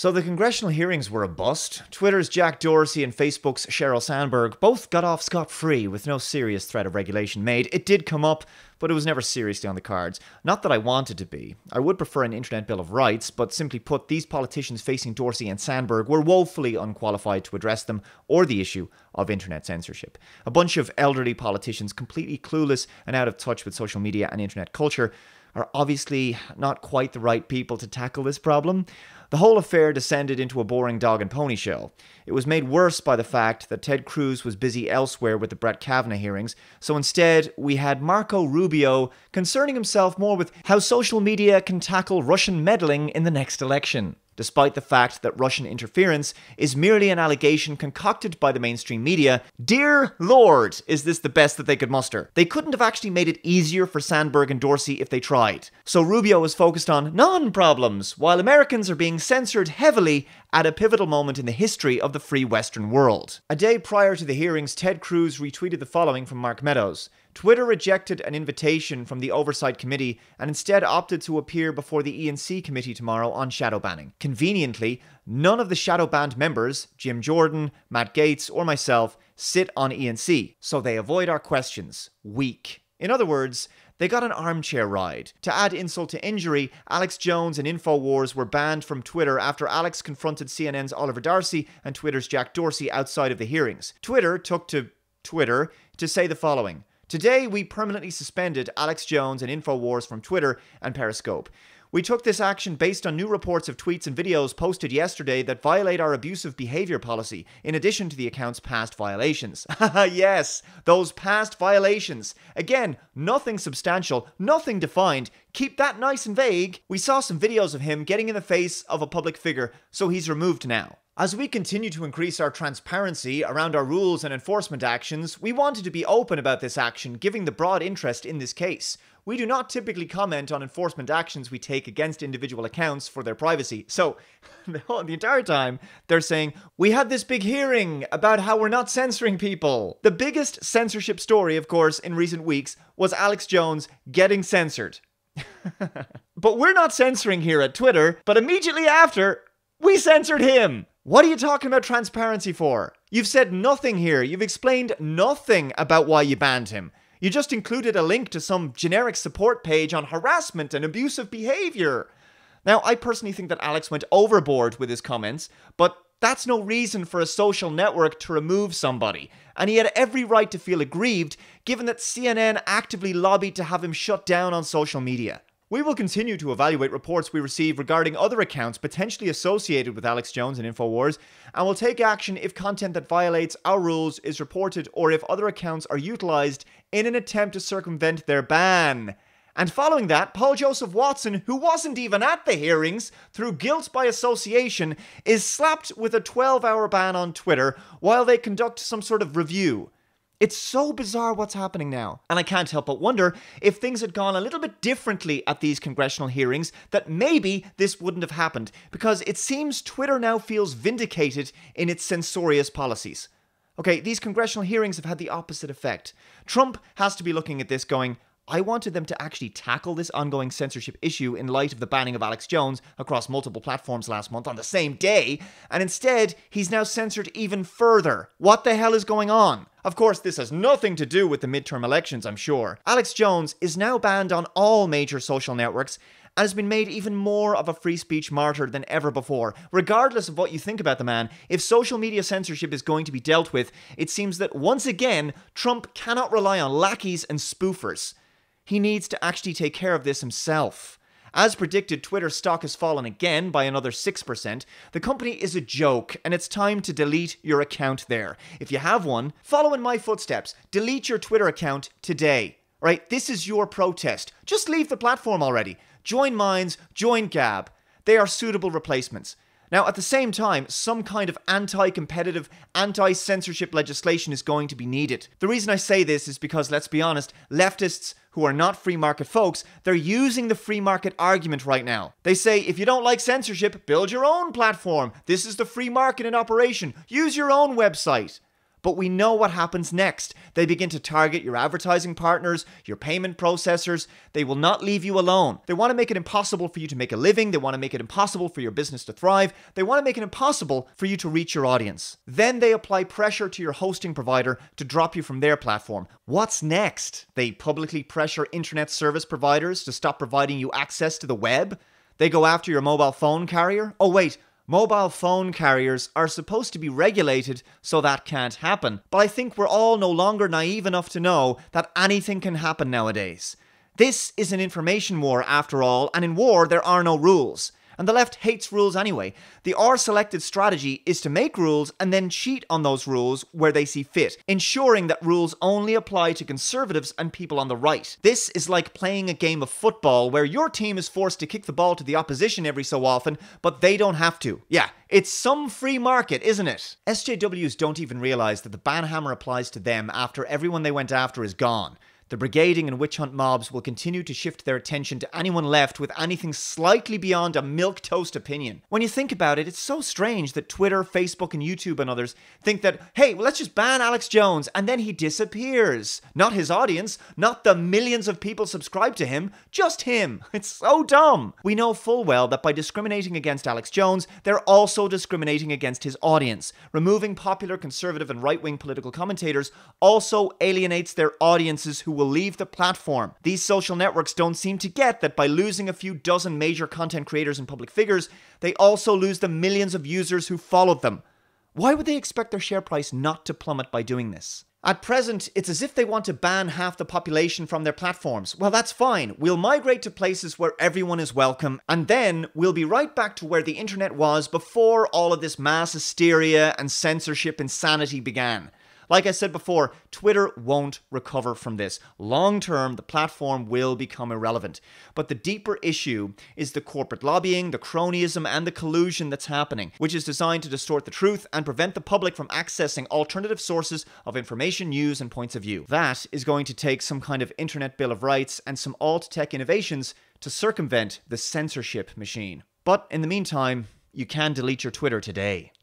So the congressional hearings were a bust. Twitter's Jack Dorsey and Facebook's Sheryl Sandberg both got off scot-free with no serious threat of regulation made. It did come up, but it was never seriously on the cards. Not that I wanted to be. I would prefer an Internet Bill of Rights, but simply put, these politicians facing Dorsey and Sandberg were woefully unqualified to address them or the issue of internet censorship. A bunch of elderly politicians completely clueless and out of touch with social media and internet culture are obviously not quite the right people to tackle this problem. The whole affair descended into a boring dog and pony show. It was made worse by the fact that Ted Cruz was busy elsewhere with the Brett Kavanaugh hearings, so instead we had Marco Rubio concerning himself more with how social media can tackle Russian meddling in the next election. Despite the fact that Russian interference is merely an allegation concocted by the mainstream media, dear Lord, is this the best that they could muster. They couldn't have actually made it easier for Sandberg and Dorsey if they tried. So Rubio was focused on non-problems, while Americans are being censored heavily at a pivotal moment in the history of the free Western world. A day prior to the hearings, Ted Cruz retweeted the following from Mark Meadows. Twitter rejected an invitation from the Oversight Committee and instead opted to appear before the E&C Committee tomorrow on shadow banning. Conveniently, none of the shadow banned members, Jim Jordan, Matt Gaetz, or myself, sit on E&C, so they avoid our questions. Weak. In other words, they got an armchair ride. To add insult to injury, Alex Jones and InfoWars were banned from Twitter after Alex confronted CNN's Oliver Darcy and Twitter's Jack Dorsey outside of the hearings. Twitter took to Twitter to say the following. Today, we permanently suspended Alex Jones and InfoWars from Twitter and Periscope. We took this action based on new reports of tweets and videos posted yesterday that violate our abusive behavior policy, in addition to the account's past violations. Haha, yes, those past violations. Again, nothing substantial, nothing defined. Keep that nice and vague. We saw some videos of him getting in the face of a public figure, so he's removed now. As we continue to increase our transparency around our rules and enforcement actions, we wanted to be open about this action, giving the broad interest in this case. We do not typically comment on enforcement actions we take against individual accounts for their privacy. So, the entire time, they're saying, we had this big hearing about how we're not censoring people. The biggest censorship story, of course, in recent weeks was Alex Jones getting censored. But we're not censoring here at Twitter, but immediately after, we censored him. What are you talking about transparency for? You've said nothing here. You've explained nothing about why you banned him. You just included a link to some generic support page on harassment and abusive behavior. Now, I personally think that Alex went overboard with his comments, but that's no reason for a social network to remove somebody. And he had every right to feel aggrieved, given that CNN actively lobbied to have him shut down on social media. We will continue to evaluate reports we receive regarding other accounts potentially associated with Alex Jones and InfoWars, and will take action if content that violates our rules is reported or if other accounts are utilized in an attempt to circumvent their ban. And following that, Paul Joseph Watson, who wasn't even at the hearings, through guilt by association, is slapped with a 12-hour ban on Twitter while they conduct some sort of review. It's so bizarre what's happening now. And I can't help but wonder if things had gone a little bit differently at these congressional hearings, that maybe this wouldn't have happened, because it seems Twitter now feels vindicated in its censorious policies. Okay, these congressional hearings have had the opposite effect. Trump has to be looking at this going, I wanted them to actually tackle this ongoing censorship issue in light of the banning of Alex Jones across multiple platforms last month on the same day, and instead, he's now censored even further. What the hell is going on? Of course, this has nothing to do with the midterm elections, I'm sure. Alex Jones is now banned on all major social networks and has been made even more of a free speech martyr than ever before. Regardless of what you think about the man, if social media censorship is going to be dealt with, it seems that once again, Trump cannot rely on lackeys and spoofers. He needs to actually take care of this himself. As predicted, Twitter's stock has fallen again by another 6%. The company is a joke, and it's time to delete your account there. If you have one, follow in my footsteps. Delete your Twitter account today. Right? This is your protest. Just leave the platform already. Join Minds, join Gab. They are suitable replacements. Now, at the same time, some kind of anti-competitive, anti-censorship legislation is going to be needed. The reason I say this is because, let's be honest, leftists who are not free market folks, they're using the free market argument right now. They say, if you don't like censorship, build your own platform. This is the free market in operation. Use your own website. But we know what happens next. They begin to target your advertising partners, your payment processors. They will not leave you alone. They want to make it impossible for you to make a living. They want to make it impossible for your business to thrive. They want to make it impossible for you to reach your audience. Then they apply pressure to your hosting provider to drop you from their platform. What's next? They publicly pressure internet service providers to stop providing you access to the web. They go after your mobile phone carrier. Oh wait, mobile phone carriers are supposed to be regulated, so that can't happen. But I think we're all no longer naive enough to know that anything can happen nowadays. This is an information war after all, and in war there are no rules. And the left hates rules anyway. The R-selected strategy is to make rules and then cheat on those rules where they see fit, ensuring that rules only apply to conservatives and people on the right. This is like playing a game of football where your team is forced to kick the ball to the opposition every so often, but they don't have to. Yeah, it's some free market, isn't it? SJWs don't even realize that the ban hammer applies to them after everyone they went after is gone. The brigading and witch hunt mobs will continue to shift their attention to anyone left with anything slightly beyond a milquetoast opinion. When you think about it, it's so strange that Twitter, Facebook, and YouTube and others think that, hey, well, let's just ban Alex Jones, and then he disappears. Not his audience, not the millions of people subscribed to him, just him. It's so dumb. We know full well that by discriminating against Alex Jones, they're also discriminating against his audience. Removing popular conservative and right-wing political commentators also alienates their audiences who will leave the platform. These social networks don't seem to get that by losing a few dozen major content creators and public figures, they also lose the millions of users who followed them. Why would they expect their share price not to plummet by doing this? At present, it's as if they want to ban half the population from their platforms. Well, that's fine. We'll migrate to places where everyone is welcome, and then we'll be right back to where the internet was before all of this mass hysteria and censorship insanity began. Like I said before, Twitter won't recover from this. Long term, the platform will become irrelevant. But the deeper issue is the corporate lobbying, the cronyism, and the collusion that's happening, which is designed to distort the truth and prevent the public from accessing alternative sources of information, news, and points of view. That is going to take some kind of internet bill of rights and some alt-tech innovations to circumvent the censorship machine. But in the meantime, you can delete your Twitter today.